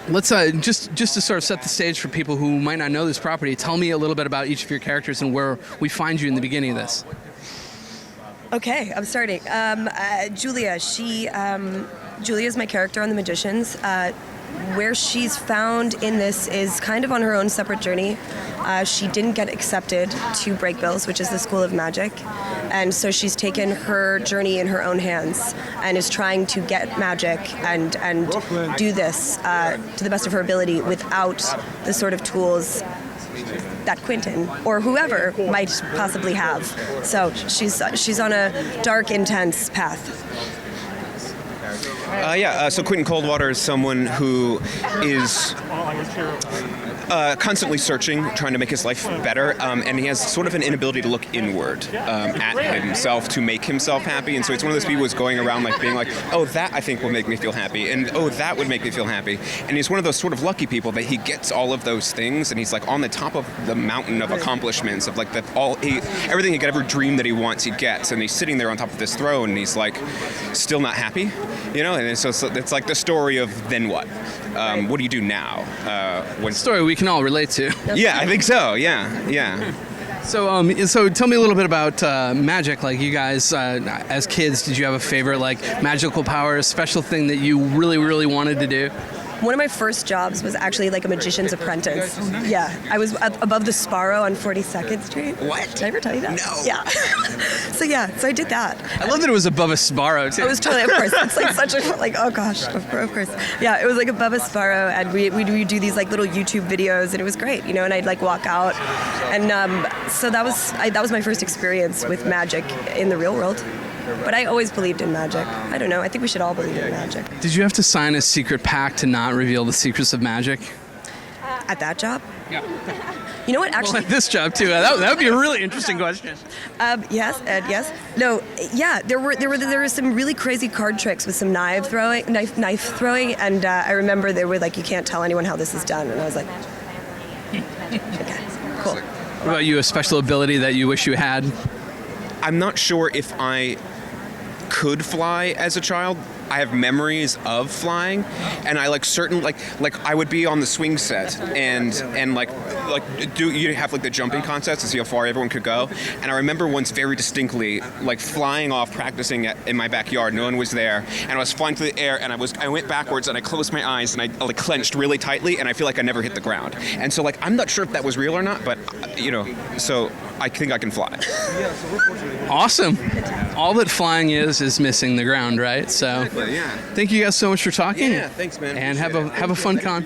let's just to sort of set the stage for people who might not know this property. Tell me a little bit about each of your characters and where we find you in the beginning of this. Okay, I'm starting. Julia, Julia's my character on The Magicians. Where she's found in this is kind of on her own separate journey. She didn't get accepted to Break Bills, which is the School of Magic, and so she's taken her journey in her own hands and is trying to get magic and do this to the best of her ability without the sort of tools that Quentin or whoever might possibly have. So she's on a dark, intense path. So Quentin Coldwater is someone who is constantly searching, trying to make his life better, and he has sort of an inability to look inward at himself to make himself happy. And so it's one of those people who's going around like being like, oh, that I think will make me feel happy, and oh, that would make me feel happy. And he's one of those sort of lucky people that he gets all of those things, and he's like on the top of the mountain of accomplishments of like everything he could ever dream that he wants, he gets, and he's sitting there on top of this throne, and he's like still not happy, you know. And so it's like the story of then what? What do you do now? Story we can all relate to. Yeah, I think so. Yeah. So tell me a little bit about magic. Like you guys, as kids, did you have a favorite like magical power, a special thing that you really, really wanted to do? One of my first jobs was actually like a magician's apprentice. Yeah, I was above the Sparrow on 42nd Street. What? Did I ever tell you that? No. Yeah. So I did that. I love that it was above a Sparrow too. It was totally, of course. It's like such a, like, oh gosh, of course. Yeah, it was like above a Sparrow, and we do these like little YouTube videos, and it was great, you know. And I'd like walk out, and so that was my first experience with magic in the real world. But I always believed in magic. I don't know. I think we should all believe in magic. Did you have to sign a secret pact to not reveal the secrets of magic? At that job? Yeah. You know what? Actually, well, at this job too. That would be a really interesting question. Yes, Ed. Yes. No. Yeah. There were some really crazy card tricks with some knife throwing, and I remember they were like, you can't tell anyone how this is done, and I was like, okay, cool. What about you? A special ability that you wish you had? I'm not sure if I could fly as a child. I have memories of flying, and I like certain like I would be on the swing set and like do you have like the jumping contest to see how far everyone could go, and I remember once very distinctly like flying off, practicing in my backyard. No one was there, and I was flying through the air, and I went backwards, and I closed my eyes, and I like clenched really tightly, and I feel like I never hit the ground. And so like I'm not sure if that was real or not, but you know, so I think I can fly. Awesome. All that flying is missing the ground, right? So Yeah. thank you guys so much for talking. Yeah, thanks, man. And have a fun con.